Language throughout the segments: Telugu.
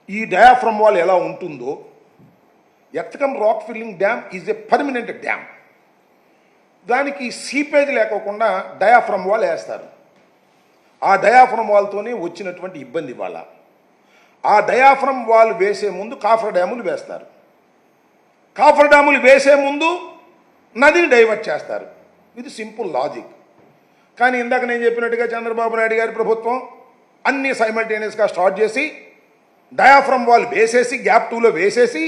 ఈ డయాఫ్రమ్ వాల్ ఎలా ఉంటుందో, ఎర్త్కమ్ rock filling dam is a permanent dam. దానికి సీపేజ్ లేకోకుండా డయాఫ్రమ్ వాల్ వేస్తారు. ఆ డయాఫ్రమ్ వాల్తోనే వచ్చినటువంటి ఇబ్బంది వాళ్ళ. ఆ డయాఫ్రమ్ వాల్ వేసే ముందు కాఫర్ డ్యాములు వేస్తారు. కాఫర్ డ్యాములు వేసే ముందు నదిని డైవర్ట్ చేస్తారు. ఇది సింపుల్ లాజిక్. కానీ ఇందాక నేను చెప్పినట్టుగా చంద్రబాబు నాయుడు గారి ప్రభుత్వం అన్నీ సైమల్టేనియస్గా స్టార్ట్ చేసి డయాఫ్రమ్ వాల్ వేసేసి గ్యాప్ 2లో వేసేసి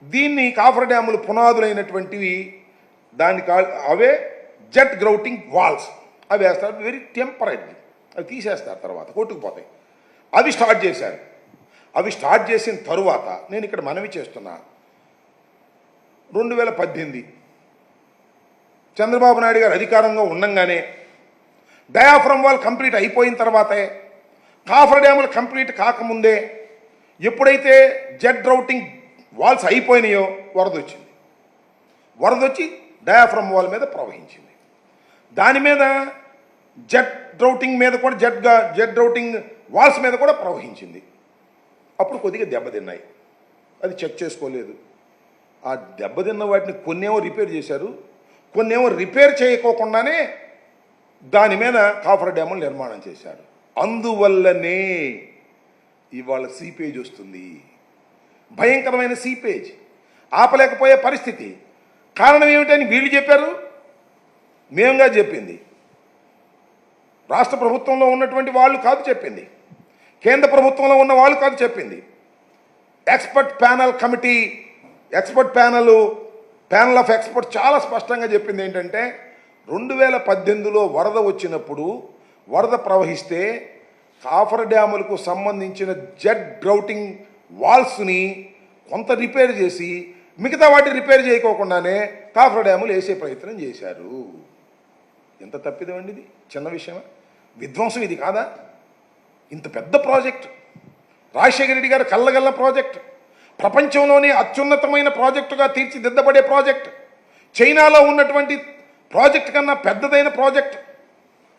దీన్ని కాఫర్ డ్యాములు పునాదులైనటువంటివి దాన్ని అవే జెట్ గ్రౌటింగ్ వాల్స్ అవి వేస్తారు. వెరీ టెంపరీ, అవి తీసేస్తారు, తర్వాత కొట్టుకుపోతాయి. అవి స్టార్ట్ చేశారు. అవి స్టార్ట్ చేసిన తరువాత నేను ఇక్కడ మనవి చేస్తున్నా, 2018 చంద్రబాబు నాయుడు గారు అధికారంగా ఉండంగానే డయాఫ్రమ్ వాల్ కంప్లీట్ అయిపోయిన తర్వాతే, కాఫర్ డ్యాములు కంప్లీట్ కాకముందే, ఎప్పుడైతే జెట్ డ్రౌటింగ్ వాల్స్ అయిపోయినాయో వరద వచ్చింది. వరద వచ్చి డయాఫ్రమ్ వాల్ మీద ప్రవహించింది. దాని మీద జెట్ డ్రౌటింగ్ మీద కూడా జెట్ డ్రౌటింగ్ వాల్స్ మీద కూడా ప్రవహించింది. అప్పుడు కొద్దిగా దెబ్బతిన్నాయి. అది చెక్ చేసుకోలేదు. ఆ దెబ్బతిన్న వాటిని కొన్నేమో రిపేర్ చేశారు, కొన్నేమో రిపేర్ చేయకోకుండానే దాని మీద కాఫర్ డ్యాములు నిర్మాణం చేశారు. అందువల్లనే ఇవాళ సీపేజ్ వస్తుంది, భయంకరమైన సీపేజ్, ఆపలేకపోయే పరిస్థితి. కారణం ఏమిటని వీళ్ళు చెప్పారు, మేముగా చెప్పింది. రాష్ట్ర ప్రభుత్వంలో ఉన్నటువంటి వాళ్ళు కాదు చెప్పింది, కేంద్ర ప్రభుత్వంలో ఉన్న వాళ్ళు కాదు చెప్పింది. Expert panel committee, expert panel of expert చాలా స్పష్టంగా చెప్పింది ఏంటంటే, 2018లో వరద వచ్చినప్పుడు, వరద ప్రవహిస్తే కాఫర్ డ్యాములకు సంబంధించిన జెట్ డ్రౌటింగ్ వాల్స్ని కొంత రిపేర్ చేసి మిగతా వాటి రిపేర్ చేయకోకుండానే కాఫర్ డ్యాములు వేసే ప్రయత్నం చేశారు. ఎంత తప్పిదమండి ఇది, చిన్న విషయమా? విధ్వంసం ఇది కాదా? ఇంత పెద్ద ప్రాజెక్ట్, రాజశేఖర రెడ్డి గారు కళ్ళగల్ల ప్రాజెక్ట్, ప్రపంచంలోనే అత్యున్నతమైన ప్రాజెక్టుగా తీర్చిదిద్దబడే ప్రాజెక్ట్, చైనాలో ఉన్నటువంటి ప్రాజెక్ట్ కన్నా పెద్దదైన ప్రాజెక్ట్.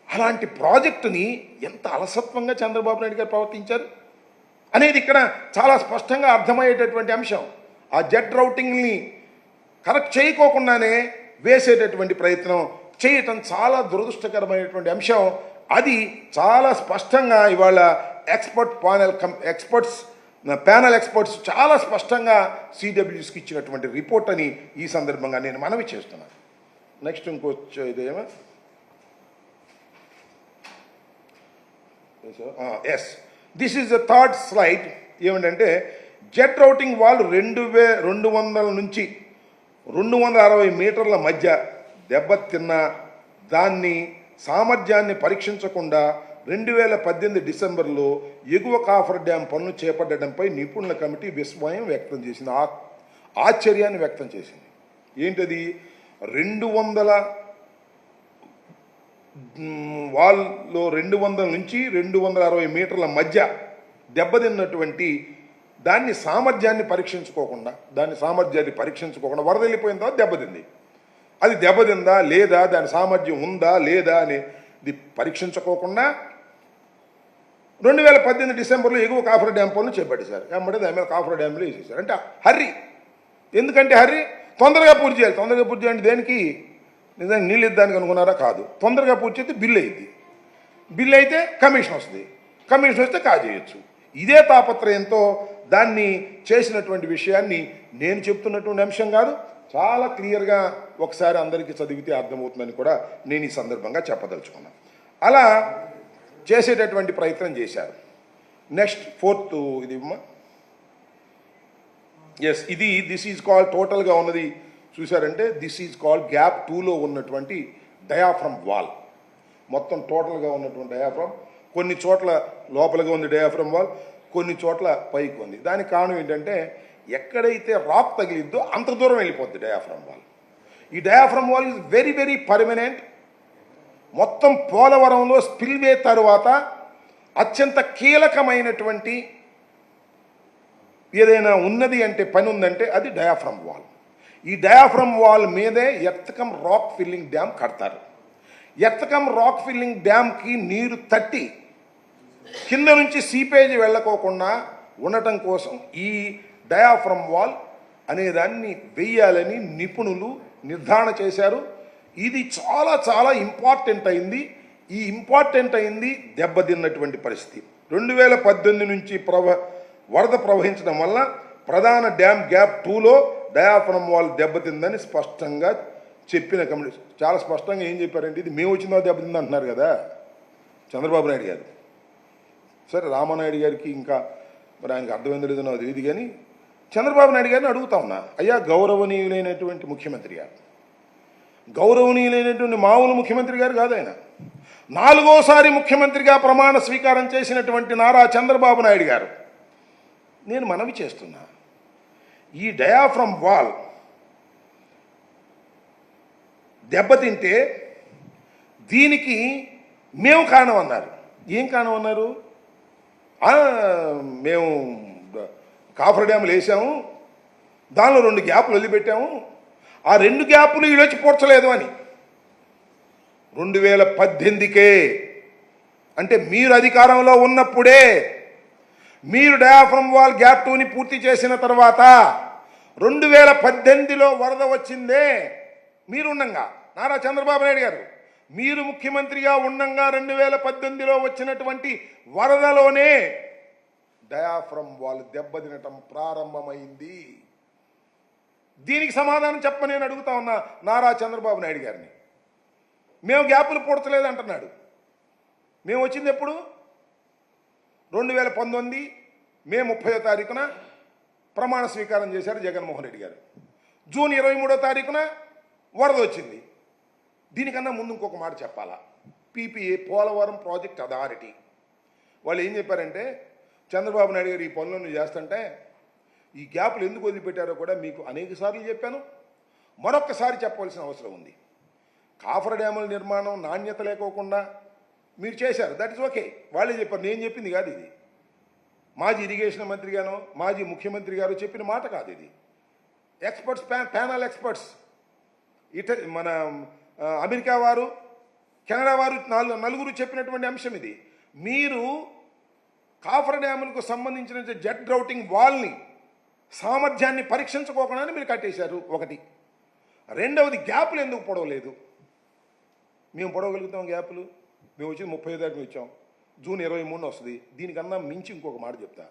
అలాంటి ప్రాజెక్టుని ఎంత అలసత్వంగా చంద్రబాబు నాయుడు గారు ప్రవర్తించారు అనేది ఇక్కడ చాలా స్పష్టంగా అర్థమయ్యేటటువంటి అంశం. ఆ జెట్ రౌటింగ్ని కరెక్ట్ చేయకోకుండానే వేసేటటువంటి ప్రయత్నం చేయటం చాలా దురదృష్టకరమైనటువంటి అంశం. అది చాలా స్పష్టంగా ఇవాళ ప్యానల్ ఎక్స్పర్ట్స్ చాలా స్పష్టంగా సిడబ్ల్యూస్కి ఇచ్చినటువంటి రిపోర్ట్ అని ఈ సందర్భంగా నేను మనవి చేస్తున్నాను. నెక్స్ట్ ఇంకొచ్చే ఇదేమో yes, this is the third slide. ఏమిటంటే జెట్ రౌటింగ్ వాల్ 200 నుంచి 260 మీటర్ల మధ్య దెబ్బతిన్న దాన్ని సామర్థ్యాన్ని పరీక్షించకుండా 2018 డిసెంబర్లో ఎగువ కాఫర్ డ్యామ్ పనులు చేపట్టడంపై నిపుణుల కమిటీ విస్మయం వ్యక్తం చేసింది, ఆశ్చర్యాన్ని వ్యక్తం చేసింది. ఏంటది? 200 వాల్లో 200 నుంచి 260 మీటర్ల మధ్య దెబ్బతిన్నటువంటి దాన్ని సామర్థ్యాన్ని పరీక్షించుకోకుండా వరద వెళ్ళిపోయిన తర్వాత దెబ్బతింది. అది దెబ్బతిందా లేదా, దాని సామర్థ్యం ఉందా లేదా అనేది పరీక్షించుకోకుండా 2018 డిసెంబర్లో ఎగువ కాఫర్ డ్యామ్ పనులు చేపట్టేశారు. వెంబడి దాని మీద కాఫర్ డ్యామ్లో వేసేసారు. అంటే హర్రీ. ఎందుకంటే హర్రీ, తొందరగా పూర్తి చేయాలి. తొందరగా పూర్తి చేయాలంటే దేనికి? నిజంగా నీళ్ళు ఇద్దానికి అనుకున్నారా? కాదు. తొందరగా పూర్తి చేస్తే బిల్లు అయింది, బిల్లు అయితే కమిషన్ వస్తుంది, కమిషన్ వస్తే కాజేయచ్చు. ఇదే తాపత్రయంతో దాన్ని చేసినటువంటి విషయాన్ని నేను చెప్తున్నటువంటి అంశం కాదు, చాలా క్లియర్గా ఒకసారి అందరికీ చదివితే అర్థమవుతుందని కూడా నేను ఈ సందర్భంగా చెప్పదలుచుకున్నాను. అలా చేసేటటువంటి ప్రయత్నం చేశారు. నెక్స్ట్ ఫోర్త్ ఇది ఎస్, దిస్ ఈజ్ కాల్డ్ టోటల్గా ఉన్నది చూసారంటే దిస్ ఈజ్ కాల్డ్ గ్యాప్ 2లో ఉన్నటువంటి డయాఫ్రమ్ వాల్. మొత్తం టోటల్గా ఉన్నటువంటి డయాఫ్రమ్, కొన్ని చోట్ల లోపలగా ఉంది డయాఫ్రమ్ వాల్, కొన్ని చోట్ల పైకి ఉంది. దానికి కారణం ఏంటంటే ఎక్కడైతే రాక్ తగిలిద్దో అంత దూరం వెళ్ళిపోద్ది డయాఫ్రమ్ వాల్. ఈ diaphragm wall is very very permanent. మొత్తం పోలవరంలో స్పిల్వే తరువాత అత్యంత కీలకమైనటువంటి ఏదైనా ఉన్నది అంటే పని ఉందంటే అది డయాఫ్రమ్ వాల్. ఈ డయాఫ్రమ్ వాల్ మీదే ఎర్త్కమ్ రాక్ ఫిల్లింగ్ డ్యామ్ కడతారు. ఎర్త్కమ్ రాక్ ఫిల్లింగ్ డ్యామ్కి నీరు తట్టి కింద నుంచి సీపేజ్ వెళ్ళకోకుండా ఉండటం కోసం ఈ డయాఫ్రమ్ వాల్ అనేదాన్ని వెయ్యాలని నిపుణులు నిర్ధారణ చేశారు. ఇది చాలా చాలా ఇంపార్టెంట్ అయింది. ఈ ఇంపార్టెంట్ అయింది దెబ్బతిన్నటువంటి పరిస్థితి 2018 నుంచి వరద ప్రవహించడం వల్ల ప్రధాన డ్యామ్ గ్యాప్ 2లో డయాఫ్రమ్ వాల్ దెబ్బతిందని స్పష్టంగా చెప్పిన కమిటీ చాలా స్పష్టంగా ఏం చెప్పారంటే ఇది మేము వచ్చిన దెబ్బతింది అంటున్నారు కదా చంద్రబాబు నాయుడు గారు. సరే రామానాయుడు గారికి ఇంకా మరి ఆయనకు అర్థమైందో లేదో నాకు తెలియదు, కానీ చంద్రబాబు నాయుడు గారిని అడుగుతా ఉన్నా, అయ్యా గౌరవనీయులైనటువంటి ముఖ్యమంత్రి గారు, గౌరవనీయులైనటువంటి మామూలు ముఖ్యమంత్రి గారు కాదు ఆయన, 4వసారి ముఖ్యమంత్రిగా ప్రమాణ స్వీకారం చేసినటువంటి నారా చంద్రబాబు నాయుడు గారు, నేను మనవి చేస్తున్నా, ఈ డయాఫ్రమ్ వాల్ దెబ్బతింటే దీనికి మేము కారణం అన్నారు. ఏం కారణం అన్నారు? మేము కాఫర్ డ్యాములు వేసాము, దానిలో 2 గ్యాపులు వదిలిపెట్టాము, ఆ 2 గ్యాపులు వీళ్ళొచ్చి పూడ్చలేదు అని. 2018కే అంటే మీరు అధికారంలో ఉన్నప్పుడే మీరు డయాఫ్రమ్ వాల్ గ్యాప్ 2ని పూర్తి చేసిన తర్వాత 2018లో వరద వచ్చిందే మీరుండంగా, నారా చంద్రబాబు నాయుడు గారు మీరు ముఖ్యమంత్రిగా ఉండంగా 2018లో వచ్చినటువంటి వరదలోనే డయాఫ్రమ్ వాల్ దెబ్బతినటం ప్రారంభమైంది. దీనికి సమాధానం చెప్పని నేను అడుగుతా ఉన్నా నారా చంద్రబాబు నాయుడు గారిని. మేము గ్యాపులు పూడ్చలేదు అంటున్నాడు. మేము వచ్చింది ఎప్పుడు? 2019 మే 30వ తారీఖున ప్రమాణ స్వీకారం చేశారు జగన్మోహన్ రెడ్డి గారు. జూన్ 23వ తారీఖున వరద వచ్చింది. దీనికన్నా ముందు ఇంకొక మాట చెప్పాలా, పీపీఏ పోలవరం ప్రాజెక్ట్ అథారిటీ వాళ్ళు ఏం చెప్పారంటే, చంద్రబాబు నాయుడు గారు ఈ పనులను చేస్తుంటే ఈ గ్యాపులు ఎందుకు వదిలిపెట్టారో కూడా మీకు అనేక సార్లు చెప్పాను, మరొక్కసారి చెప్పవలసిన అవసరం ఉంది. కాఫర్ డ్యాముల నిర్మాణం నాణ్యత లేకోకుండా మీరు చేశారు, దట్ ఈస్ ఓకే, వాళ్ళే చెప్పారు, నేను చెప్పింది కాదు ఇది. మాజీ ఇరిగేషన్ మంత్రి గానో మాజీ ముఖ్యమంత్రి గారు చెప్పిన మాట కాదు ఇది. ఎక్స్పర్ట్స్ ప్యానల్ ఎక్స్పర్ట్స్ మన అమెరికా వారు కెనడా వారు నలుగురు చెప్పినటువంటి అంశం ఇది. మీరు కాఫర్ డ్యాములకు సంబంధించిన జెట్ డ్రౌటింగ్ వాల్ని సామర్థ్యాన్ని పరీక్షించుకోకుండానే మీరు కట్టేశారు. ఒకటి. రెండవది గ్యాపులు ఎందుకు పొడవలేదు? మేము పొడవగలుగుతాం గ్యాపులు, మేము వచ్చి 30 తారీఖు వచ్చాం, జూన్ 23 వస్తుంది. దీనికన్నా మించి ఇంకొక మాట చెప్తా,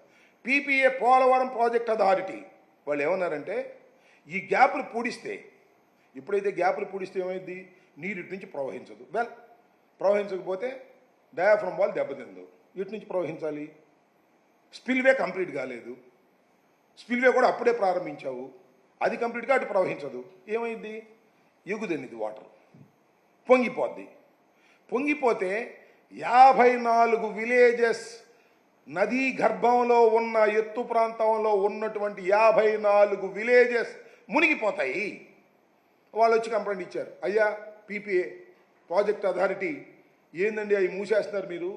పీపీఏ పోలవరం ప్రాజెక్ట్ అథారిటీ వాళ్ళు ఏమన్నారంటే ఈ గ్యాపులు పూడిస్తే, ఇప్పుడైతే గ్యాపులు పూడిస్తే ఏమైంది, నీరు ఇటు నుంచి ప్రవహించదు. ప్రవహించకపోతే డయాఫ్రమ్ వాల్ దెబ్బతిందు, ఇటు నుంచి ప్రవహించాలి. స్పిల్వే కంప్లీట్ కాలేదు, స్పిల్వే కూడా అప్పుడే ప్రారంభించావు, అది కంప్లీట్గా అటు ప్రవహించదు. ఏమైంది? ఎగుదనిది వాటర్, పొంగిపోద్ది. పొంగిపోతే 54 విలేజెస్ నదీ గర్భంలో ఉన్న ఎత్తు ప్రాంతంలో ఉన్నటువంటి 54 విలేజెస్ మునిగిపోతాయి. వాళ్ళు వచ్చి కంప్లైంట్ ఇచ్చారు, అయ్యా పీపీఏ ప్రాజెక్ట్ అథారిటీ ఏందండి అవి మూసేస్తున్నారు, మీరు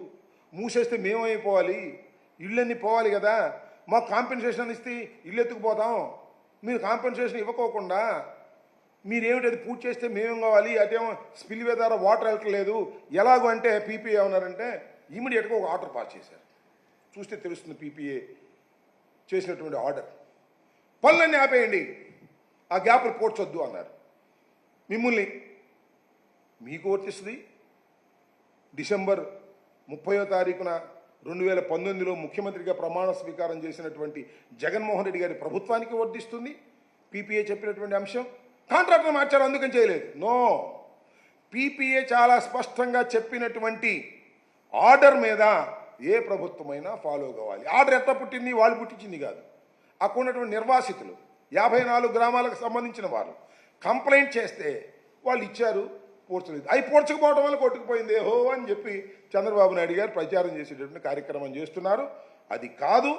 మూసేస్తే మేమైపోవాలి, ఇళ్ళన్నీ పోవాలి కదా, మాకు కాంపెన్సేషన్ ఇస్తే ఇల్లు ఎత్తుకుపోతాం, మీరు కాంపెన్సేషన్ ఇవ్వకోకుండా మీరేమిటి అది పూర్తి చేస్తే మేమేం కావాలి, అదేమో స్పిల్వే ద్వారా వాటర్ వెళ్ళట్లేదు ఎలాగో అంటే పీపీఏ ఉన్నారంటే ఇమీడియట్గా ఒక ఆర్డర్ పాస్ చేశారు. చూస్తే తెలుస్తుంది పీపీఏ చేసినటువంటి ఆర్డర్, పనులన్నీ ఆపేయండి, ఆ గ్యాప్లు పోడ్చొద్దు అన్నారు. మిమ్మల్ని మీకు వర్తిస్తుంది. డిసెంబర్ 30వ తారీఖున 2019లో ముఖ్యమంత్రిగా ప్రమాణ స్వీకారం చేసినటువంటి జగన్మోహన్ రెడ్డి గారి ప్రభుత్వానికి వర్తిస్తుంది పీపీఏ చెప్పినటువంటి అంశం. కాంట్రాక్టర్ మార్చారు అందుకని చేయలేదు. నో, పీపీఏ చాలా స్పష్టంగా చెప్పినటువంటి ఆర్డర్ మీద ఏ ప్రభుత్వమైనా ఫాలో కావాలి. ఆర్డర్ ఎట్లా పుట్టింది? వాళ్ళు పుట్టించింది కాదు. అక్కడ ఉన్నటువంటి నిర్వాసితులు 54 గ్రామాలకు సంబంధించిన వారు కంప్లైంట్ చేస్తే వాళ్ళు ఇచ్చారు, పూడ్చలేదు. అవి పూడ్చకపోవడం వల్ల కొట్టుకుపోయింది ఏహో అని చెప్పి చంద్రబాబు నాయుడు గారు ప్రచారం చేసేటటువంటి కార్యక్రమం చేస్తున్నారు. అది కాదు.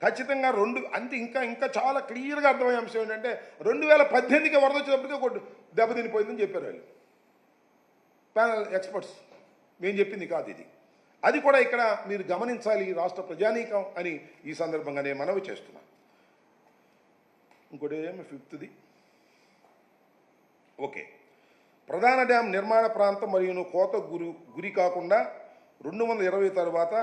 ఖచ్చితంగా అంటే ఇంకా చాలా క్లియర్గా అర్థమయ్యే అంశం ఏంటంటే 2018కి వరద వచ్చేటప్పటికే దెబ్బతినిపోయిందని చెప్పారు వాళ్ళు ప్యానల్ ఎక్స్పర్ట్స్. మేము చెప్పింది కాదు ఇది. అది కూడా ఇక్కడ మీరు గమనించాలి రాష్ట్ర ప్రజానీకం అని ఈ సందర్భంగా నేను మనవి చేస్తున్నాను. ఇంకోటి ఏమి 5th ఓకే, ప్రధాన డ్యామ్ నిర్మాణ ప్రాంతం మరియు కోత గురి కాకుండా 220 తర్వాత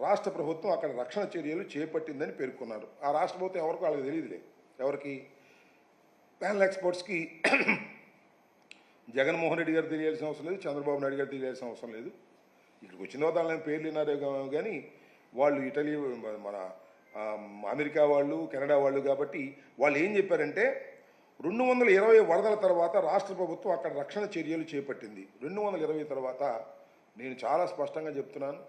రాష్ట్ర ప్రభుత్వం అక్కడ రక్షణ చర్యలు చేపట్టిందని పేర్కొన్నారు. ఆ రాష్ట్ర ప్రభుత్వం ఎవరికో వాళ్ళకి తెలియదులే. ఎవరికి? ప్యానల్ ఎక్స్పర్ట్స్కి జగన్మోహన్ రెడ్డి గారు తెలియాల్సిన అవసరం లేదు, చంద్రబాబు నాయుడు గారు తెలియాల్సిన అవసరం లేదు. ఇక్కడికి వచ్చిన తర్వాత వాళ్ళని పేర్లు విన్నారే కానీ వాళ్ళు ఇటలీ, మన అమెరికా వాళ్ళు, కెనడా వాళ్ళు కాబట్టి వాళ్ళు ఏం చెప్పారంటే 220 వరదల తర్వాత రాష్ట్ర ప్రభుత్వం అక్కడ రక్షణ చర్యలు చేపట్టింది. 220 తర్వాత నేను చాలా స్పష్టంగా చెప్తున్నాను,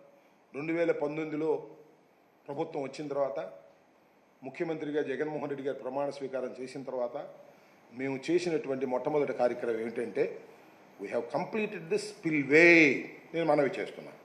2019లో ప్రభుత్వం వచ్చిన తర్వాత ముఖ్యమంత్రిగా జగన్మోహన్ రెడ్డి గారు ప్రమాణ స్వీకారం చేసిన తర్వాత మేము చేసినటువంటి మొట్టమొదటి కార్యక్రమం ఏమిటంటే we have completed this spillway. నేను మనవి చేస్తున్నాను.